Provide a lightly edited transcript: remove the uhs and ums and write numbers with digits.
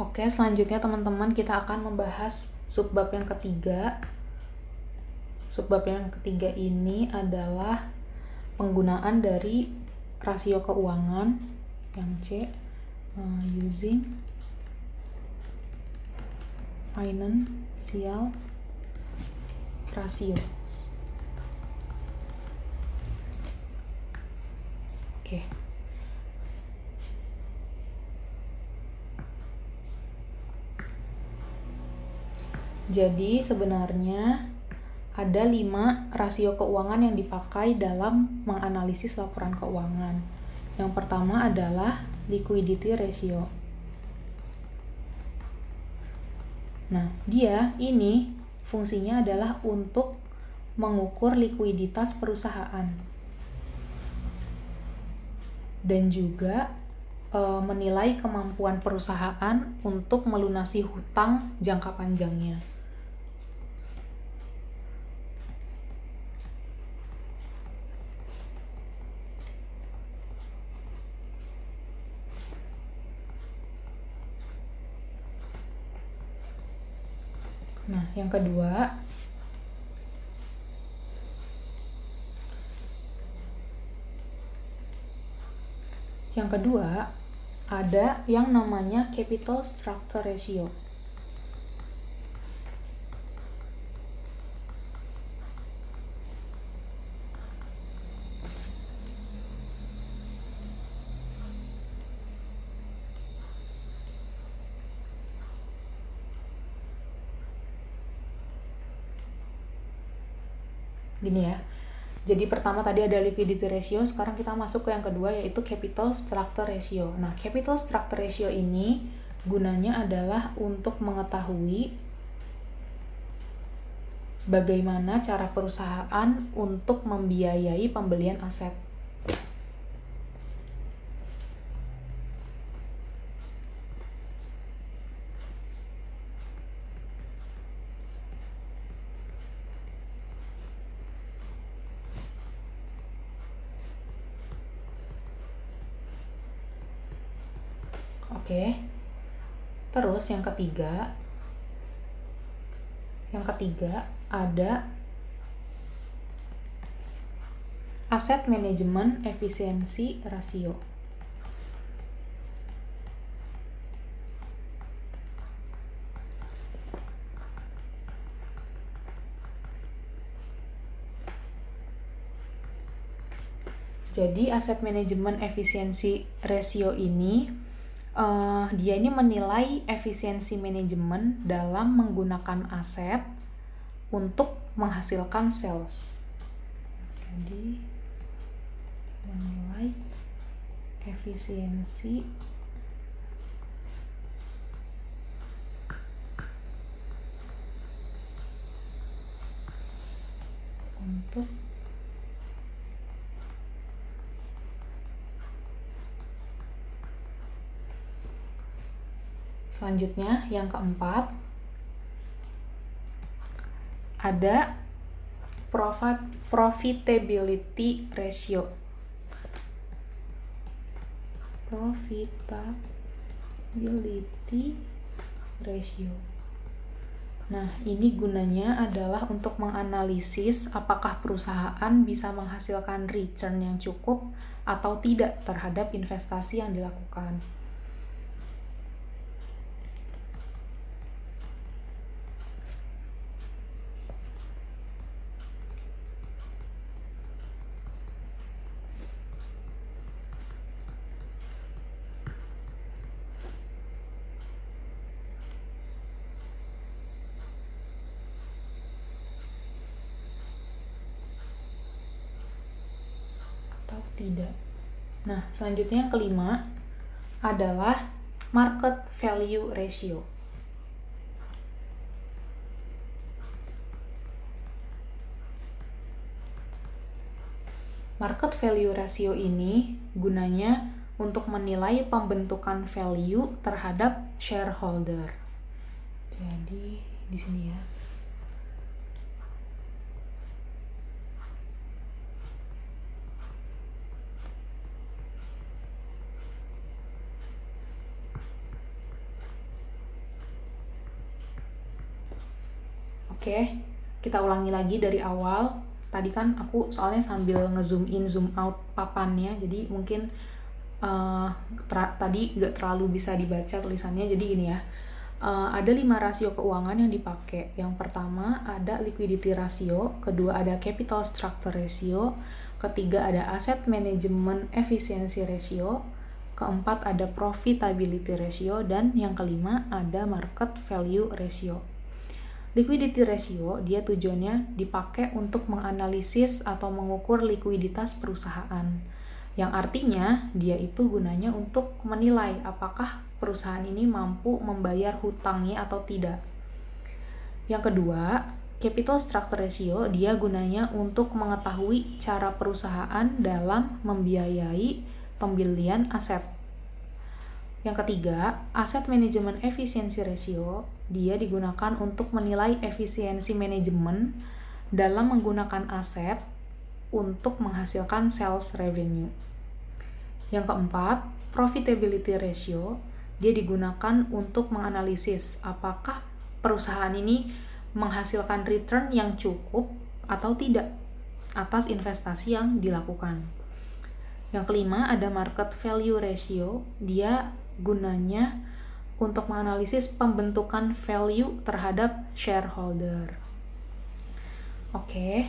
Oke, selanjutnya teman-teman kita akan membahas subbab yang ketiga. Subbab yang ketiga ini adalah penggunaan dari rasio keuangan yang C, using financial ratios. Oke. Jadi sebenarnya ada 5 rasio keuangan yang dipakai dalam menganalisis laporan keuangan. Yang pertama adalah liquidity ratio. Nah, dia ini fungsinya adalah untuk mengukur likuiditas perusahaan dan juga menilai kemampuan perusahaan untuk melunasi hutang jangka panjangnya. Nah, yang kedua ada yang namanya capital structure ratio. Gini ya. Jadi pertama tadi ada liquidity ratio, sekarang kita masuk ke yang kedua yaitu capital structure ratio. Nah, capital structure ratio ini gunanya adalah untuk mengetahui bagaimana cara perusahaan untuk membiayai pembelian aset. Oke. Terus yang ketiga ada asset management efficiency ratio. Jadi asset management efficiency ratio ini dia ini menilai efisiensi manajemen dalam menggunakan aset untuk menghasilkan sales. Jadi menilai efisiensi untuk selanjutnya yang keempat ada profitability ratio. Profitability ratio. Nah, ini gunanya adalah untuk menganalisis apakah perusahaan bisa menghasilkan return yang cukup atau tidak terhadap investasi yang dilakukan. Tidak. Nah, selanjutnya yang kelima adalah market value ratio. Market value ratio ini gunanya untuk menilai pembentukan value terhadap shareholder. Jadi, di sini ya. Oke, kita ulangi lagi dari awal. Tadi kan aku soalnya sambil nge-zoom in, zoom out papannya, jadi mungkin tadi nggak terlalu bisa dibaca tulisannya. Jadi gini ya, ada 5 rasio keuangan yang dipakai. Yang pertama ada liquidity ratio, kedua ada capital structure ratio, ketiga ada asset management efficiency ratio, keempat ada profitability ratio, dan yang kelima ada market value ratio. Liquidity ratio, dia tujuannya dipakai untuk menganalisis atau mengukur likuiditas perusahaan. Yang artinya, dia itu gunanya untuk menilai apakah perusahaan ini mampu membayar hutangnya atau tidak. Yang kedua, capital structure ratio, dia gunanya untuk mengetahui cara perusahaan dalam membiayai pembelian aset. Yang ketiga, asset management efficiency ratio, dia digunakan untuk menilai efisiensi manajemen dalam menggunakan aset untuk menghasilkan sales revenue. Yang keempat, profitability ratio, dia digunakan untuk menganalisis apakah perusahaan ini menghasilkan return yang cukup atau tidak atas investasi yang dilakukan. Yang kelima, ada market value ratio, dia gunanya untuk menganalisis pembentukan value terhadap shareholder. Oke,